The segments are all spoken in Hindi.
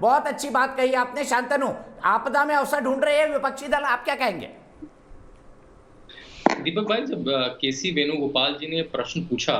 बहुत अच्छी बात कही आपने। शांतनु, आपदा में अवसर ढूंढ रहे हैं विपक्षी दल, आप क्या कहेंगे? दीपक भाई, जब केसी वेणुगोपाल जी ने प्रश्न पूछा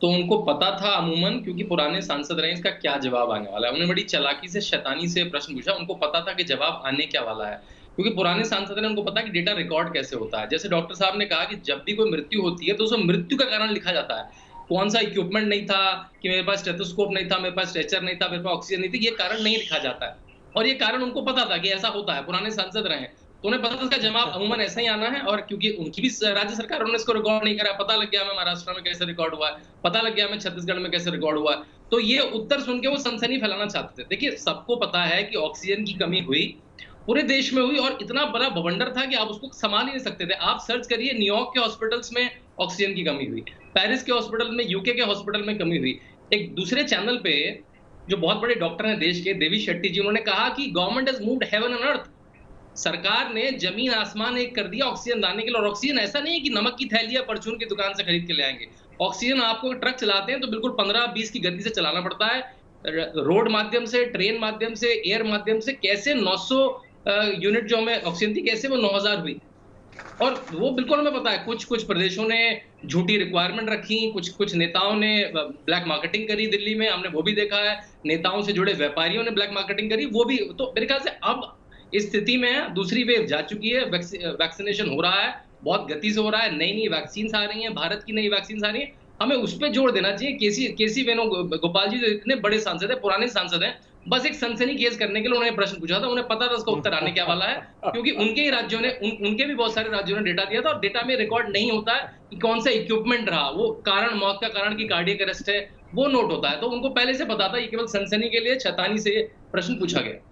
तो उनको पता था अमूमन, क्योंकि पुराने सांसद रहे, इसका क्या जवाब आने वाला है। उन्होंने बड़ी चालाकी से शैतानी से प्रश्न पूछा। उनको पता था कि जवाब आने क्या वाला है, क्योंकि पुराने सांसद ने, उनको पता है कि डेटा रिकॉर्ड कैसे होता है। जैसे डॉक्टर साहब ने कहा कि जब भी कोई मृत्यु होती है तो उसमें मृत्यु का कारण लिखा जाता है। कौन सा इक्विपमेंट नहीं था, कि मेरे पास स्टेथोस्कोप नहीं था, मेरे पास स्ट्रेचर नहीं था, मेरे पास ऑक्सीजन नहीं थी, ये कारण नहीं लिखा जाता है। और ये कारण उनको पता था कि ऐसा होता है, पुराने सांसद रहे हैं, तो उन्हें पता था इसका जवाब अमूमन ऐसा ही आना है। और क्योंकि उनकी भी राज्य सरकारों ने इसको रिकॉर्ड नहीं करा, पता लग गया हमें महाराष्ट्र में कैसे रिकॉर्ड हुआ है, पता लग गया हमें छत्तीसगढ़ में कैसे रिकॉर्ड हुआ है। तो ये उत्तर सुन के वो सनसनी फैलाना चाहते थे। देखिए, सबको पता है कि ऑक्सीजन की कमी हुई, पूरे देश में हुई, और इतना बड़ा बवंडर था कि आप उसको संभाल ही नहीं सकते थे। आप सर्च करिए, न्यूयॉर्क के हॉस्पिटल्स में ऑक्सीजन की कमी हुई, पेरिस के हॉस्पिटल में, यूके के हॉस्पिटल में कमी हुई। एक दूसरे चैनल पे जो बहुत बड़े डॉक्टर हैं देश के, देवी शेट्टी जी, उन्होंने कहा कि government has moved heaven and earth. सरकार ने जमीन आसमान एक कर दिया ऑक्सीजन लाने के लिए। और ऑक्सीजन ऐसा नहीं है कि नमक की थैली या परचून की दुकान से खरीद के ले आएंगे। ऑक्सीजन आपको ट्रक चलाते हैं तो बिल्कुल 15-20 की गति से चलाना पड़ता है। रोड माध्यम से, ट्रेन माध्यम से, एयर माध्यम से, कैसे 900 यूनिट जो हमें ऑक्सीजन थी, कैसे वो 9000 हुई। और वो बिल्कुल हमें पता है, कुछ कुछ प्रदेशों ने झूठी रिक्वायरमेंट रखी, कुछ कुछ नेताओं ने ब्लैक मार्केटिंग करी। दिल्ली में हमने वो भी देखा है, नेताओं से जुड़े व्यापारियों ने ब्लैक मार्केटिंग करी, वो भी। तो मेरे ख्याल से अब इस स्थिति में दूसरी वेव जा चुकी है, वैक्सीनेशन हो रहा है, बहुत गति से हो रहा है, नई नई वैक्सीन आ रही हैं, भारत की नई वैक्सीन आ रही है। हमें उस पर जोर देना चाहिए। केसी केसी वेणुगोपाल जी जो इतने बड़े सांसद है, पुराने सांसद हैं, बस एक सनसनी खेज करने के लिए उन्होंने प्रश्न पूछा था। उन्हें पता था उसका उत्तर आने क्या वाला है, क्योंकि उनके ही राज्यों ने, उनके भी बहुत सारे राज्यों ने डेटा दिया था, और डेटा में रिकॉर्ड नहीं होता है कि कौन सा इक्विपमेंट रहा, वो कारण, मौत का कारण की कार्डियक अरेस्ट है, वो नोट होता है। तो उनको पहले से पता था, ये केवल सनसनी के लिए शैतानी से प्रश्न पूछा गया।